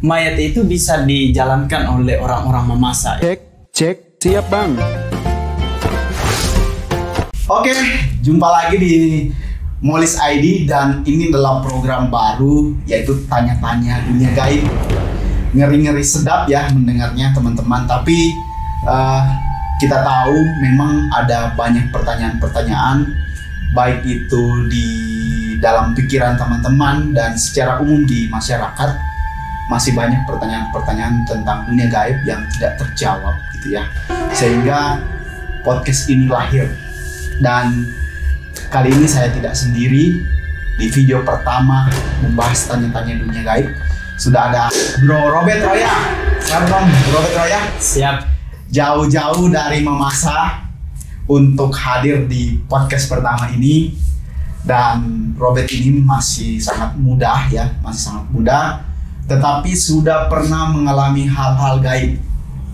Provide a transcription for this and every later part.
mayat itu bisa dijalankan oleh orang-orang memasak. Cek, siap bang. Oke, jumpa lagi di Molis ID dan ini adalah program baru yaitu tanya-tanya dunia gaib. Ngeri-ngeri sedap ya mendengarnya teman-teman, tapi kita tahu memang ada banyak pertanyaan-pertanyaan baik itu di dalam pikiran teman-teman dan secara umum di masyarakat masih banyak pertanyaan-pertanyaan tentang dunia gaib yang tidak terjawab gitu ya. Sehingga podcast ini lahir. Dan kali ini saya tidak sendiri. Di video pertama membahas tanya-tanya dunia gaib sudah ada Bro Robert Roya. Siap Bro Robert Roya? Siap. Jauh-jauh dari Mamasa untuk hadir di podcast pertama ini. Dan Robert ini masih sangat muda ya, masih sangat muda, tetapi sudah pernah mengalami hal-hal gaib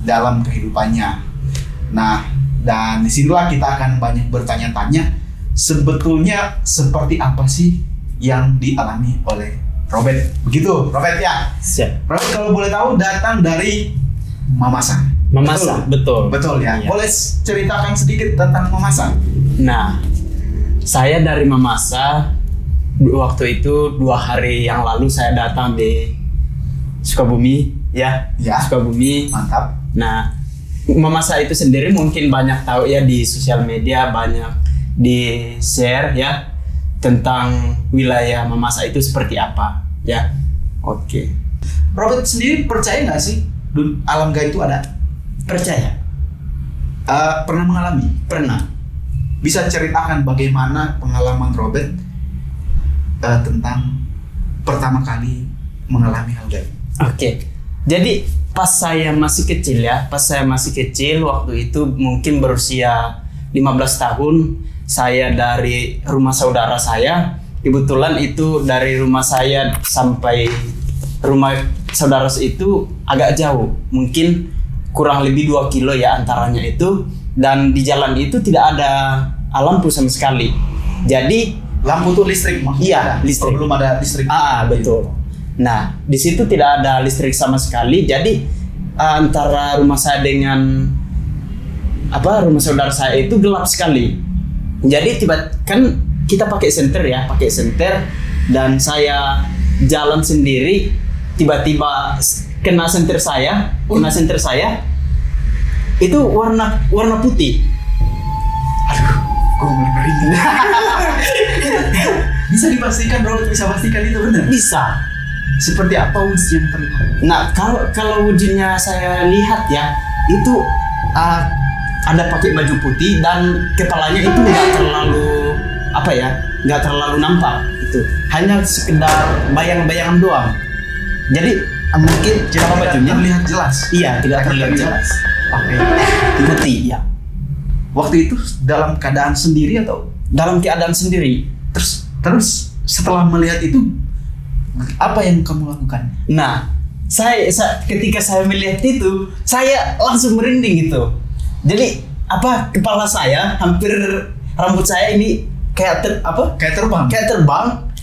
dalam kehidupannya. Nah, dan disinilah kita akan banyak bertanya-tanya sebetulnya seperti apa sih yang dialami oleh Robert. Begitu Robert ya? Siap. Robert kalau boleh tahu datang dari Mamasa. Memasak, betul. Betul ya. Iya. Boleh ceritakan sedikit tentang Mamasa? Nah, saya dari Mamasa. Waktu itu 2 hari yang lalu saya datang di Sukabumi ya. Ya. Sukabumi. Mantap. Nah, Mamasa itu sendiri mungkin banyak tahu ya, di sosial media banyak di share ya tentang wilayah Mamasa itu seperti apa ya. Oke. Robert sendiri percaya nggak sih alam gaib itu ada? Percaya? Pernah mengalami? Pernah. Bisa ceritakan bagaimana pengalaman Robert tentang pertama kali mengalami hal gaib? Oke. Jadi pas saya masih kecil waktu itu mungkin berusia 15 tahun, saya dari rumah saudara saya. Kebetulan itu dari rumah saya sampai rumah saudara itu agak jauh, mungkin kurang lebih 2 kilo ya antaranya itu. Dan di jalan itu tidak ada lampu sama sekali. Jadi lampu tuh listrik maksudnya? Iya, listrik. Belum ada listrik. Betul. Nah, di situ tidak ada listrik sama sekali. Jadi antara rumah saya dengan rumah saudara saya itu gelap sekali. Jadi kan kita pakai senter dan saya jalan sendiri, tiba-tiba kena senter saya itu warna putih. Aduh, kok mulai merinding. Bisa dipastikan, Bro? Bisa pastikan itu benar? Bisa. Seperti apa wujud yang terlihat? Nah, kalau wujudnya saya lihat ya, itu ada pakai baju putih dan kepalanya itu nggak terlalu nampak itu, hanya sekedar bayang-bayangan doang. Jadi mungkin tidak bajunya terlihat jelas. Iya, tidak terlihat jelas. Pakai Putih ya. Waktu itu dalam keadaan sendiri atau? Dalam keadaan sendiri. Terus setelah melihat itu apa yang kamu lakukan? Nah, saya ketika saya melihat itu, saya langsung merinding gitu. Jadi kepala saya hampir, rambut saya ini kayak terbang.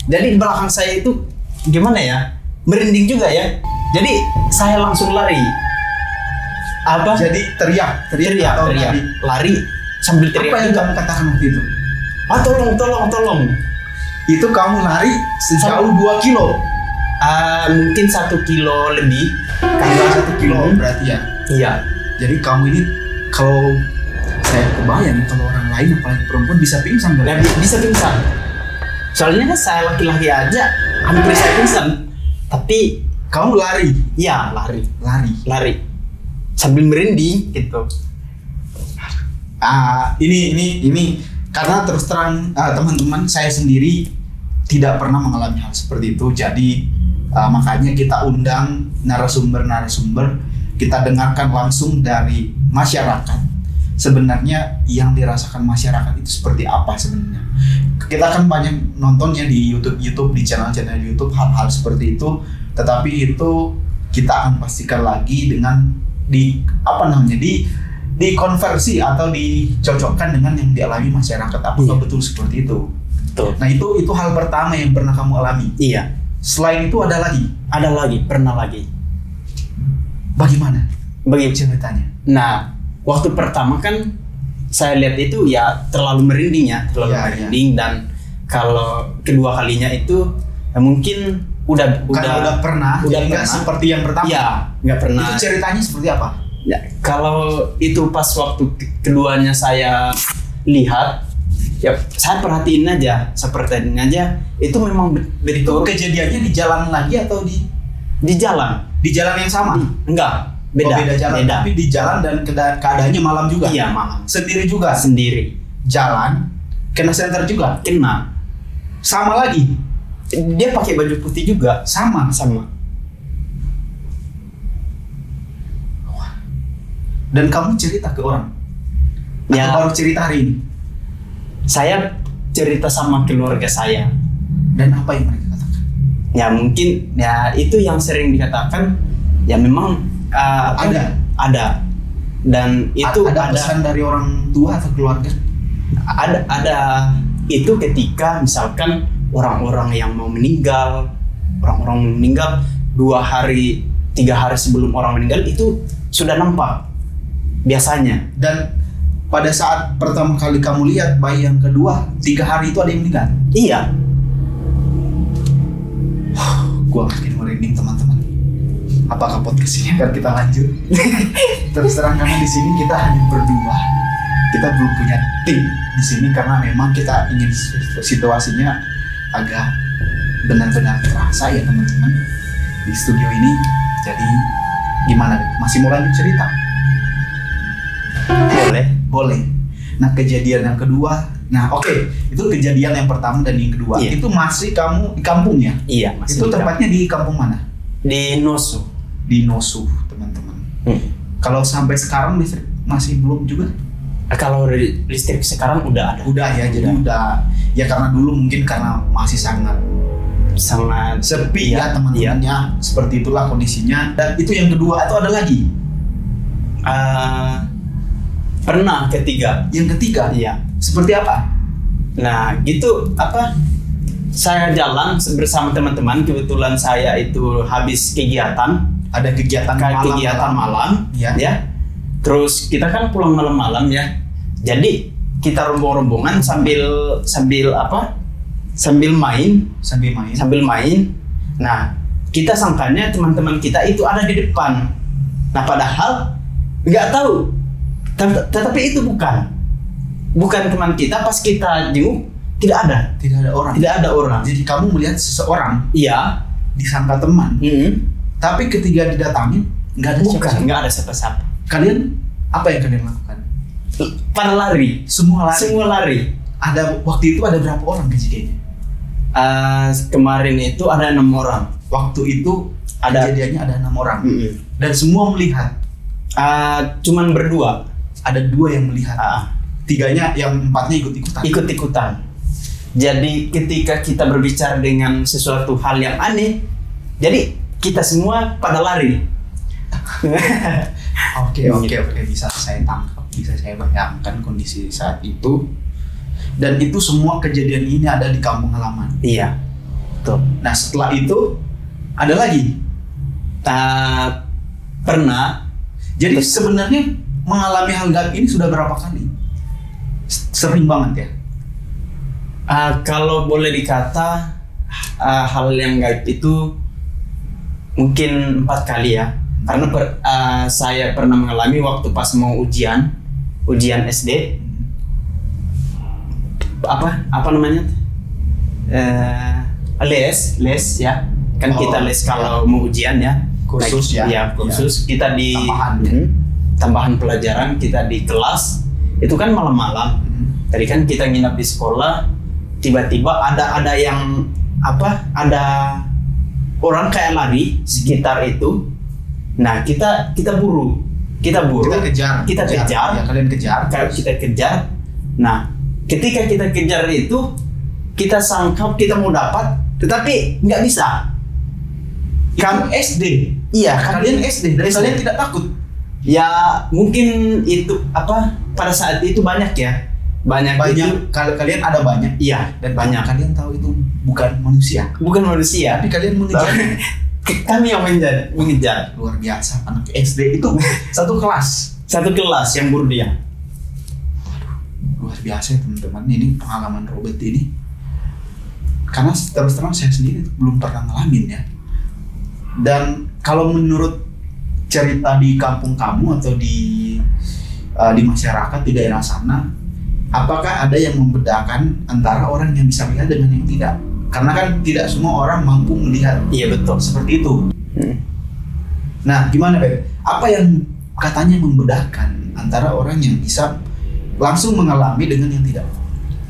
Jadi di belakang saya itu gimana ya? Merinding juga ya. Jadi saya langsung lari. Jadi teriak. Lari sambil teriak. Apa yang kamu katakan waktu itu? Tolong. Itu kamu lari sejauh 2 kilo? Mungkin 1 kilo lebih. Karena 1 kilo berarti ya? Iya. Jadi kamu ini, kalau saya kebayang kalau orang lain apalagi perempuan bisa pingsan kan? Bisa pingsan. Soalnya kan saya laki-laki aja hampir saya pingsan. Tapi kamu lari? Iya, lari. Sambil merinding gitu. Ini karena terus terang teman-teman, saya sendiri tidak pernah mengalami hal seperti itu. Jadi makanya kita undang narasumber, kita dengarkan langsung dari masyarakat. Sebenarnya yang dirasakan masyarakat itu seperti apa sebenarnya. Kita kan banyak nontonnya di YouTube, di channel-channel YouTube hal-hal seperti itu. Tetapi itu kita akan pastikan lagi dengan dikonversi atau dicocokkan dengan yang dialami masyarakat. Apakah betul seperti itu? Betul. Nah itu hal pertama yang pernah kamu alami. Iya. Selain itu ada lagi? Pernah lagi. Bagaimana Begitu. ceritanya? Nah, waktu pertama kan saya lihat itu ya terlalu merinding ya, terlalu Iya, merinding. Dan kalau kedua kalinya itu ya mungkin udah pernah, udah jadi nggak pernah. seperti yang pertama. Iya, nggak pernah. Itu ceritanya seperti apa? Ya, kalau itu pas waktu keduanya saya lihat, ya saya perhatiin aja, itu memang Itu betul kejadiannya di jalan lagi atau di jalan. di jalan yang sama? Enggak, Oh, beda, beda jalan, beda. tapi di jalan dan keadaannya malam juga. Iya, malam. Sendiri juga. Sendiri. Jalan, kena senter juga. Kena. Sama lagi. Dia pakai baju putih juga. Sama. Dan kamu cerita ke orang? Ya. Atau baru cerita hari ini? Saya cerita sama keluarga saya. Dan apa yang mereka katakan? Ya mungkin ya itu yang sering dikatakan. Ya memang ada. Dan itu ada pesan dari orang tua atau keluarga? Ada itu ketika misalkan orang-orang yang mau meninggal, 2 hari 3 hari sebelum orang meninggal itu sudah nampak biasanya. Dan pada saat pertama kali kamu lihat bayi yang kedua, 3 hari itu ada yang meninggal. Iya. Gua makin merinding teman-teman. Apakah podcast ini akan kita lanjut? Terus terang karena di sini kita hanya berdua. Kita belum punya tim di sini karena memang kita ingin situasinya agak benar-benar terasa ya teman-teman di studio ini. Jadi gimana? Masih mau lanjut cerita? Boleh. Nah, kejadian yang kedua. Nah, oke. Itu kejadian yang pertama dan yang kedua. Iya. Itu masih kamu di kampung ya? Iya, masih Itu di tempatnya di kampung mana? di Nosu. Di Nosu, teman-teman. Kalau sampai sekarang listrik masih belum juga? Kalau listrik sekarang udah ada. Udah ya, jadi udah. Ya karena dulu mungkin karena masih sangat Sangat sepi ya iya. teman-teman ya. Seperti itulah kondisinya. Dan itu yang kedua atau ada lagi? Pernah ketiga. Yang ketiga? Iya. Seperti apa? Nah, gitu saya jalan bersama teman-teman, kebetulan saya itu habis kegiatan Ada malam Ya. ya. Terus kita kan pulang malam-malam ya. Jadi kita rombong-rombongan sambil main. Sambil main. Nah, kita sangkanya teman-teman kita itu ada di depan. Nah, padahal nggak tahu. Tetapi itu bukan teman kita. Pas kita jenguk tidak ada Tidak ada orang. Jadi kamu melihat seseorang Iya. disangka teman, Mm-hmm. tapi ketika didatangin nggak ada siapa-siapa. Nggak ada siapa-siapa. Kalian apa yang kalian lakukan? Pada lari. Semua lari. Ada Waktu itu ada berapa orang kejadiannya? kemarin itu ada 6 orang. Waktu itu kejadiannya ada 6 orang. Mm-mm. Dan semua melihat. Cuman berdua. Ada 2 yang melihat. 3-nya, yang 4-nya ikut-ikutan. Ikut-ikutan. Jadi ketika kita berbicara dengan sesuatu hal yang aneh, jadi kita semua pada lari. Oke, bisa saya tangkap, bisa saya bayangkan kondisi saat itu. Dan itu semua kejadian ini ada di kampung halaman. Iya. Tuh. Nah, setelah itu ada lagi. Pernah. Jadi sebenarnya mengalami hal gaib ini sudah berapa kali? Sering banget ya. Kalau boleh dikata hal yang gaib itu mungkin 4 kali ya. Karena saya pernah mengalami waktu pas mau ujian SD. Apa namanya? Les ya. Kan kita les kalau mau ujian ya. Kursus ya. Iya, kursus. Kita di tambahan pelajaran, kita di kelas. Itu kan malam-malam. Tadi kan kita nginap di sekolah, tiba-tiba ada yang ada orang kayak lari sekitar itu. Nah, kita buru. Kita kejar. Ya, kalian kejar. Kita kejar. Nah, ketika kita kejar itu, kita sangka kita mau dapat, tetapi nggak bisa. Kamu SD. Iya, Kalian SD dan kalian tidak takut. Ya, mungkin itu pada saat itu banyak ya. Banyak. Kalian ada banyak. Iya, Dan banyak. Kalian tahu itu bukan manusia. Bukan manusia. Tapi kalian mengejar. Kami yang mengejar. Luar biasa, anak SD itu satu kelas. Satu kelas yang buru dia. Luar biasa ya teman-teman, ini pengalaman Robert ini. Karena terus terang saya sendiri belum pernah ngalamin ya. Dan kalau menurut cerita di kampung kamu atau di masyarakat di daerah sana, apakah ada yang membedakan antara orang yang bisa melihat dengan yang tidak? Karena kan tidak semua orang mampu melihat. Iya betul. Seperti itu. Nah, gimana Beb? Apa yang katanya membedakan antara orang yang bisa langsung mengalami dengan yang tidak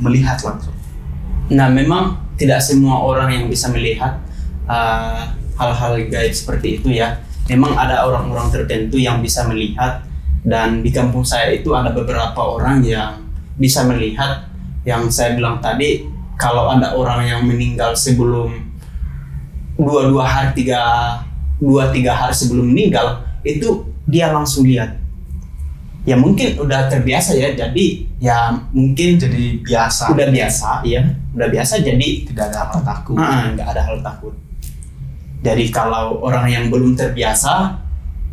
melihat langsung? Nah, memang tidak semua orang yang bisa melihat hal-hal gaib seperti itu ya. Memang ada orang-orang tertentu yang bisa melihat, dan di kampung saya itu ada beberapa orang yang bisa melihat. Yang saya bilang tadi, kalau ada orang yang meninggal sebelum 2-3 hari sebelum meninggal, itu dia langsung lihat. Ya mungkin udah terbiasa ya, jadi ya mungkin Jadi biasa. udah biasa ya, udah biasa, jadi Tidak ada hal takut. nggak ada hal takut. Jadi kalau orang yang belum terbiasa,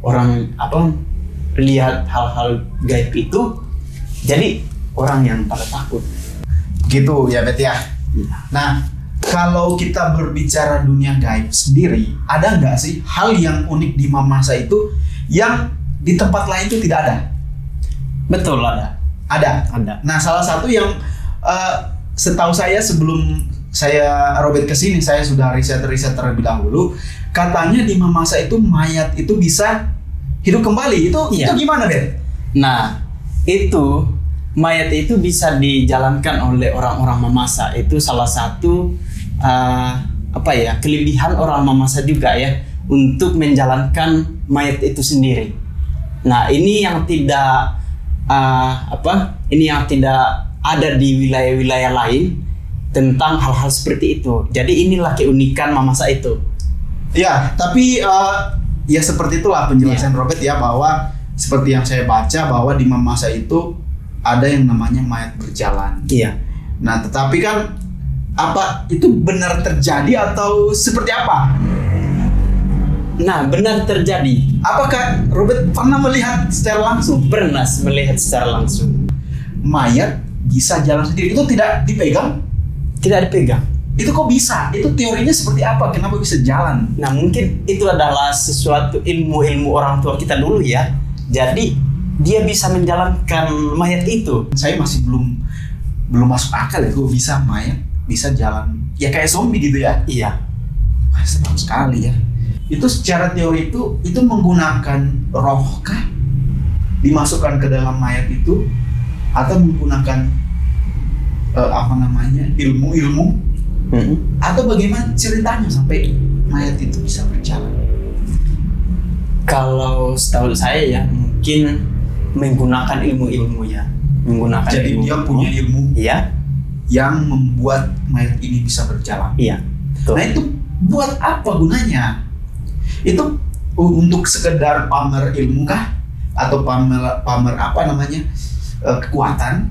orang lihat hal-hal gaib itu, jadi orang yang pada takut. Gitu ya Bet ya. Nah, kalau kita berbicara dunia gaib sendiri, ada nggak sih hal yang unik di Mamasa itu yang di tempat lain itu tidak ada? Betul, ada. Ada. Nah, salah satu yang setahu saya sebelum saya Robert kesini, saya sudah riset terlebih dahulu. Katanya di Mamasa itu mayat itu bisa hidup kembali. Itu gimana Bet? Nah, itu mayat itu bisa dijalankan oleh orang-orang Mamasa. Itu salah satu kelebihan orang Mamasa juga ya, untuk menjalankan mayat itu sendiri. Nah, ini yang tidak ada di wilayah-wilayah lain tentang hal-hal seperti itu. Jadi inilah keunikan Mamasa itu. Ya, tapi ya seperti itulah penjelasan Robert ya, bahwa seperti yang saya baca bahwa di Mamasa itu ada yang namanya mayat berjalan. Iya. Nah, tetapi kan apa itu benar terjadi atau seperti apa? Nah, benar terjadi. Apakah Robert pernah melihat secara langsung? Pernah melihat secara langsung. Mayat bisa jalan sendiri, itu tidak dipegang? Tidak dipegang. Itu kok bisa? Itu teorinya seperti apa? Kenapa bisa jalan? Nah, mungkin itu adalah sesuatu ilmu orang tua kita dulu ya. Jadi dia bisa menjalankan mayat itu. Saya masih belum masuk akal ya, kok bisa mayat bisa jalan ya kayak zombie gitu ya. Iya. Wah, seram sekali ya. Itu secara teori itu menggunakan roh kah dimasukkan ke dalam mayat itu, atau menggunakan ilmu atau bagaimana ceritanya sampai mayat itu bisa berjalan? Kalau setahu saya ya, mungkin menggunakan ilmu ya. Jadi dia punya ilmu iya, yang membuat mayat ini bisa berjalan. Iya. Betul. Nah, itu buat apa gunanya? Itu untuk sekedar pamer ilmu kah? Atau pamer kekuatan?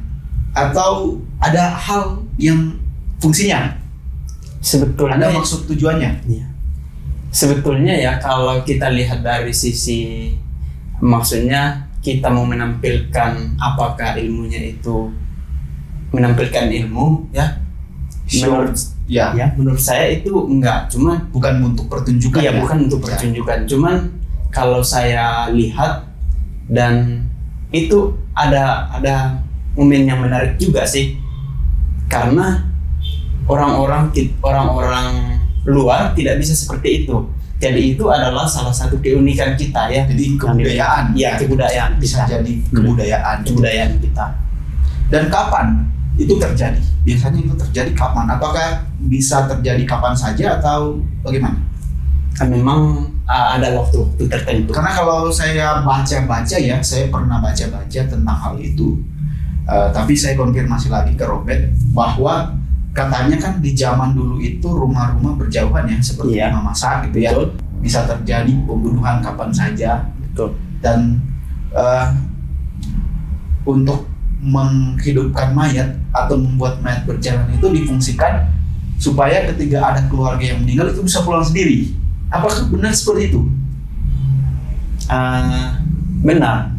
Atau ada hal yang fungsinya? Sebetulnya Ada maksud tujuannya? Iya. Sebetulnya ya, kalau kita lihat dari sisi maksudnya kita mau menampilkan apakah ilmunya itu menampilkan ilmu ya. Menurut saya itu enggak, cuman bukan untuk pertunjukan. Iya, bukan untuk pertunjukan. Cuman kalau saya lihat, dan itu ada momen yang menarik juga sih, karena orang-orang luar tidak bisa seperti itu. Jadi itu adalah salah satu keunikan kita ya. Jadi kebudayaan. Ya, kebudayaan bisa kita. jadi kebudayaan kita. Dan kapan itu terjadi? Biasanya itu terjadi kapan? Apakah bisa terjadi kapan saja atau bagaimana? Memang ada waktu tertentu. Karena kalau saya baca-baca ya, saya pernah baca-baca tentang hal itu. Tapi saya konfirmasi lagi ke Robert bahwa katanya kan di zaman dulu itu rumah-rumah berjauhan ya, seperti di Mamasa gitu ya. Betul. Bisa terjadi pembunuhan kapan saja. Betul. Dan untuk menghidupkan mayat atau membuat mayat berjalan itu difungsikan supaya ketika ada keluarga yang meninggal itu bisa pulang sendiri. Apakah benar seperti itu? Benar,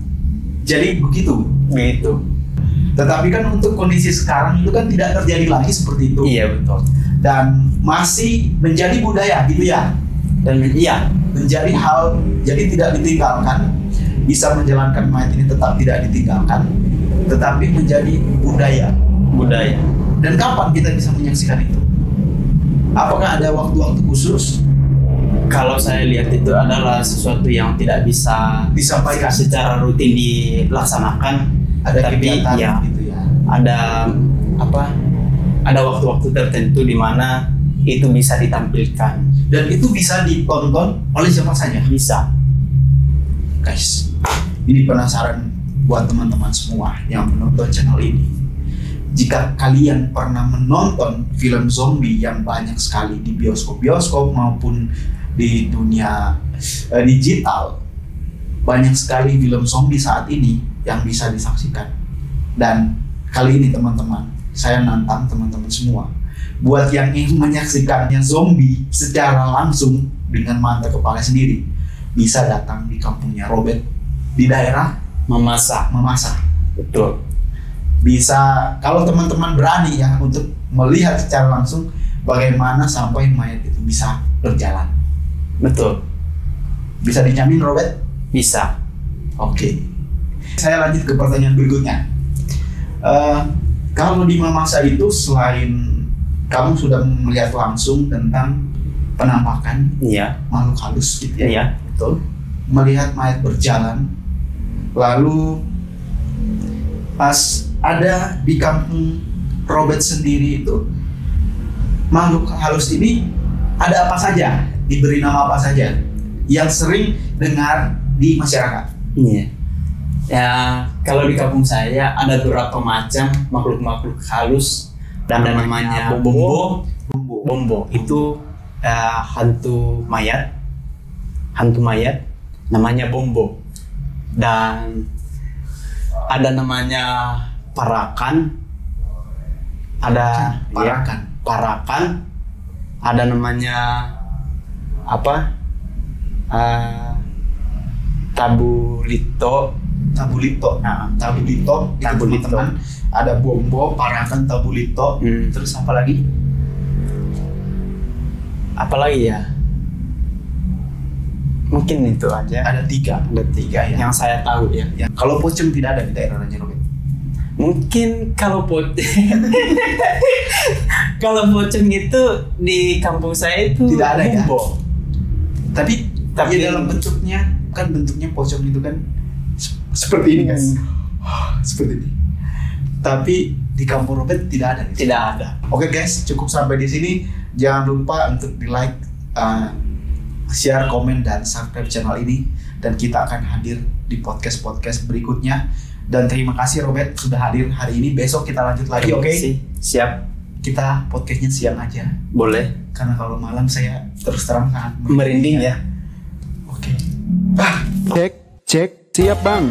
Jadi begitu. begitu. Tetapi kan untuk kondisi sekarang itu kan tidak terjadi lagi seperti itu. Iya betul. Dan masih menjadi budaya gitu ya. Dan iya, Menjadi hal, jadi tidak ditinggalkan. Bisa menjalankan mayat ini tetap tidak ditinggalkan, tetapi menjadi budaya. budaya. Dan kapan kita bisa menyaksikan itu? Apakah ada waktu-waktu khusus Kalau saya lihat itu adalah sesuatu yang tidak bisa disampaikan? secara rutin dilaksanakan. Ada Tapi kegiatan ya, gitu ya. ada apa? Ada waktu-waktu tertentu di mana itu bisa ditampilkan. Dan itu bisa ditonton oleh siapa saja. Bisa. Guys, ini penasaran buat teman-teman semua yang menonton channel ini. Jika kalian pernah menonton film zombie yang banyak sekali di bioskop-bioskop maupun di dunia digital, banyak sekali film zombie saat ini yang bisa disaksikan. Dan kali ini teman-teman, saya nantang teman-teman semua, buat yang ingin menyaksikannya zombie secara langsung dengan mata kepala sendiri, bisa datang di kampungnya Robert di daerah Memasak. Mamasa. Betul. Bisa, kalau teman-teman berani ya untuk melihat secara langsung bagaimana sampai mayat itu bisa berjalan. Betul. Bisa dijamin Robert? Bisa. Oke. Saya lanjut ke pertanyaan berikutnya. Kalau di Mamasa itu selain kamu sudah melihat langsung tentang penampakan Iya. makhluk halus gitu ya? Iya. Betul. Melihat mayat berjalan, lalu pas ada di kampung Robert sendiri itu makhluk halus ini ada apa saja, diberi nama apa saja yang sering dengar di masyarakat? Iya. Ya, kalau di kampung saya ada beberapa macam makhluk-makhluk halus dan ada namanya bombo. Bombo itu hantu mayat. Hantu mayat namanya bombo. Dan ada namanya parakan. Ada Parakan. ya, parakan. Ada namanya apa? Tabulito. Tabulito. Nah, Tabulito, itu Tabulito. teman-teman. Ada bombo, parakan, tabulito. Terus apa lagi? apalagi ya? Mungkin itu aja. Ada tiga. Ada tiga ya. yang saya tahu ya. Ya. Kalau pocong tidak ada di daerah Raja Robert. Mungkin kalau kalau pocong itu di kampung saya itu Tidak ada ya? bombo. Tapi Tapi- ya dalam bentuknya, kan bentuknya pocong itu kan seperti ini guys. Seperti ini. Tapi di kampung Robert tidak ada. Tidak ada. Oke guys, cukup sampai di sini. Jangan lupa untuk di like, share, komen, dan subscribe channel ini. Dan kita akan hadir di podcast-podcast berikutnya. Dan terima kasih Robert sudah hadir hari ini. Besok kita lanjut lagi, oke? Siap. Kita podcastnya siang aja. Boleh. Karena kalau malam saya terus terang sangat Merinding ya. Oke. Cek, siap bang.